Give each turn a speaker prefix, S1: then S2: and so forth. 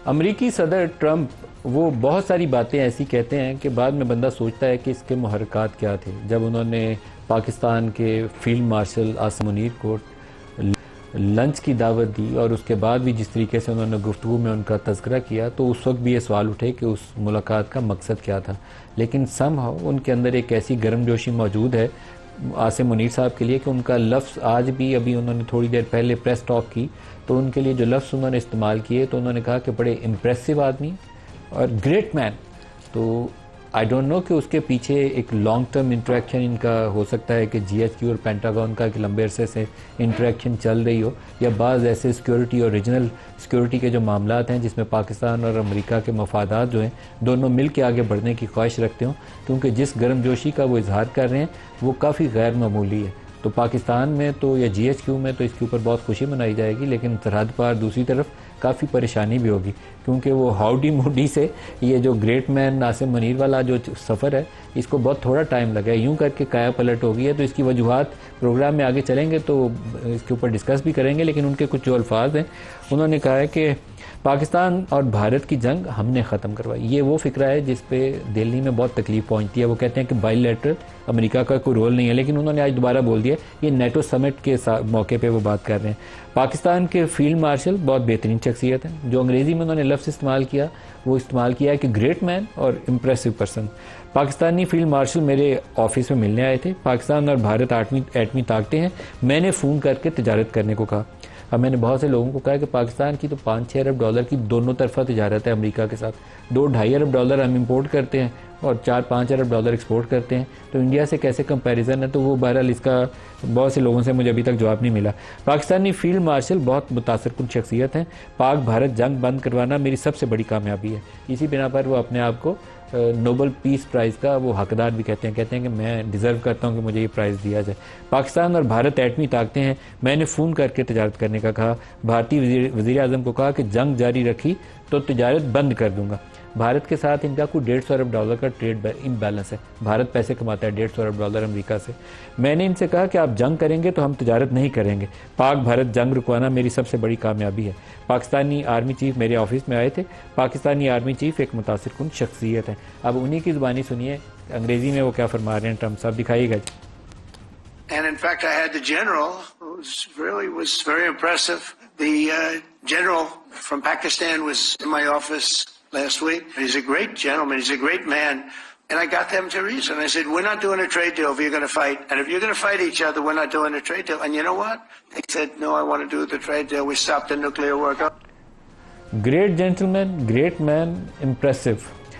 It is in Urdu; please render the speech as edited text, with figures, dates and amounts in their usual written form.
S1: امریکی صدر ٹرمپ وہ بہت ساری باتیں ایسی کہتے ہیں کہ بعد میں بندہ سوچتا ہے کہ اس کے محرکات کیا تھے. جب انہوں نے پاکستان کے فیلڈ مارشل عاصم منیر کو لنچ کی دعوت دی اور اس کے بعد بھی جس طریقے سے انہوں نے گفتگو میں ان کا تذکرہ کیا تو اس وقت بھی یہ سوال اٹھے کہ اس ملاقات کا مقصد کیا تھا. لیکن somehow ان کے اندر ایک ایسی گرم جوشی موجود ہے عاصم منیر صاحب کے لیے کہ ان کا لفظ آج بھی، ابھی انہوں نے تھوڑی دیر پہلے پریس ٹاک کی تو ان کے لیے جو لفظ انہوں نے استعمال کیے تو انہوں نے کہا کہ بڑے امپریسو آدمی اور گریٹ مین. تو آئی ڈونٹ نو کہ اس کے پیچھے ایک لانگ ٹرم انٹریکشن ان کا ہو سکتا ہے کہ جی ایچ کیو اور پینٹاگون کا ایک لمبے عرصے سے انٹریکشن چل رہی ہو، یا بعض ایسے سیکیورٹی اور ریجنل سیکیورٹی کے جو معاملات ہیں جس میں پاکستان اور امریکہ کے مفادات جو ہیں دونوں مل کے آگے بڑھنے کی خواہش رکھتے ہوں، کیونکہ جس گرم جوشی کا وہ اظہار کر رہے ہیں وہ کافی غیر معمولی ہے. تو پاکستان میں تو یا جی ایچ کیو میں تو اس کے اوپر بہت خوشی منائی جائے گی، لیکن سرحد پار دوسری طرف کافی پریشانی بھی ہوگی، کیونکہ وہ ہاؤڈی موڈی سے یہ جو گریٹ مین عاصم منیر والا جو سفر ہے اس کو بہت تھوڑا ٹائم لگا ہے، یوں کر کے کایا پلٹ ہو گئی ہے. تو اس کی وجوہات پروگرام میں آگے چلیں گے تو اس کے اوپر ڈسکس بھی کریں گے. لیکن ان کے کچھ جو الفاظ ہیں انہوں نے کہا ہے کہ پاکستان اور بھارت کی جنگ ہم نے ختم کروائی. یہ وہ فکرہ ہے جس پہ دہلی میں بہت تکلیف پہنچتی ہے. وہ کہتے ہیں کہ بائی لیٹرل امریکہ کا کوئی رول نہیں ہے، لیکن انہوں نے آج دوبارہ بول دیا یہ نیٹو سمٹ کے موقع پہ وہ بات کر رہے ہیں. پاکستان کے فیلڈ مارشل بہت بہترین شخصیت ہیں. جو انگریزی میں انہوں نے لفظ استعمال کیا وہ استعمال کیا ہے کہ گریٹ مین اور impressive person. Pakistani field marshal میرے آفس میں ملنے آئے تھے. پاکستان اور بھارت ایٹمی طاقتیں ہیں. میں نے فون کر کے تجارت کرنے کو کہا. اب میں نے بہت سے لوگوں کو کہا کہ پاکستان کی تو 5-6 ارب ڈالر کی دونوں طرفہ تجارت ہے امریکہ کے ساتھ. 2-2.5 ارب ڈالر ہم امپورٹ کرتے ہیں اور 4-5 ارب ڈالر ایکسپورٹ کرتے ہیں، تو انڈیا سے کیسے کمپیریزن ہے؟ تو وہ بہرحال اس کا بہت سے لوگوں سے مجھے ابھی تک جواب نہیں ملا. پاکستانی فیلڈ مارشل بہت متاثر کن شخصیت ہیں. پاک بھارت جنگ بند کروانا میری سب سے بڑی کامیابی ہے. اسی بنا پر وہ اپنے آپ کو نوبل پیس پرائز کا وہ حقدار بھی کہتے ہیں کہ میں ڈیزرو کرتا ہوں کہ مجھے یہ پرائز دیا جائے. پاکستان اور بھارت ایٹمی طاقتیں ہیں. میں نے فون کر کے تجارت کرنے کا کہا. بھارتی وزیر اعظم کو کہا کہ جنگ جاری رکھی تو تجارت بند کر دوں گا. بھارت کے ساتھ ان کا کوئی 150 ارب ڈالر کا ٹریڈ امبیلنس ہے. بھارت پیسے کماتا ہے 150 ارب ڈالر امریکہ سے. میں نے ان سے کہا کہ آپ جنگ کریں گے تو ہم تجارت نہیں کریں گے. پاک بھارت جنگ رکوانا میری سب سے بڑی کامیابی ہے. پاکستانی آرمی چیف میرے آفس میں آئے تھے. پاکستانی آرمی چیف ایک متاثر کن شخصیت ہے. اب انہی کی زبانی سنیے انگریزی میں وہ کیا فرما رہے ہیں ٹرمپ صاحب. دکھائیے گا.
S2: And in fact, I had the general, who was very impressive. The general from Pakistan was in my office last week. He's a great gentleman. He's a great man. And I got them to reason. I said, we're not doing a trade deal if you're going to fight. And if you're going to fight each other, we're not doing a trade deal. And you know what? They said, no, I want to do the trade deal. We stopped the nuclear work.
S1: Great gentleman, great man, impressive.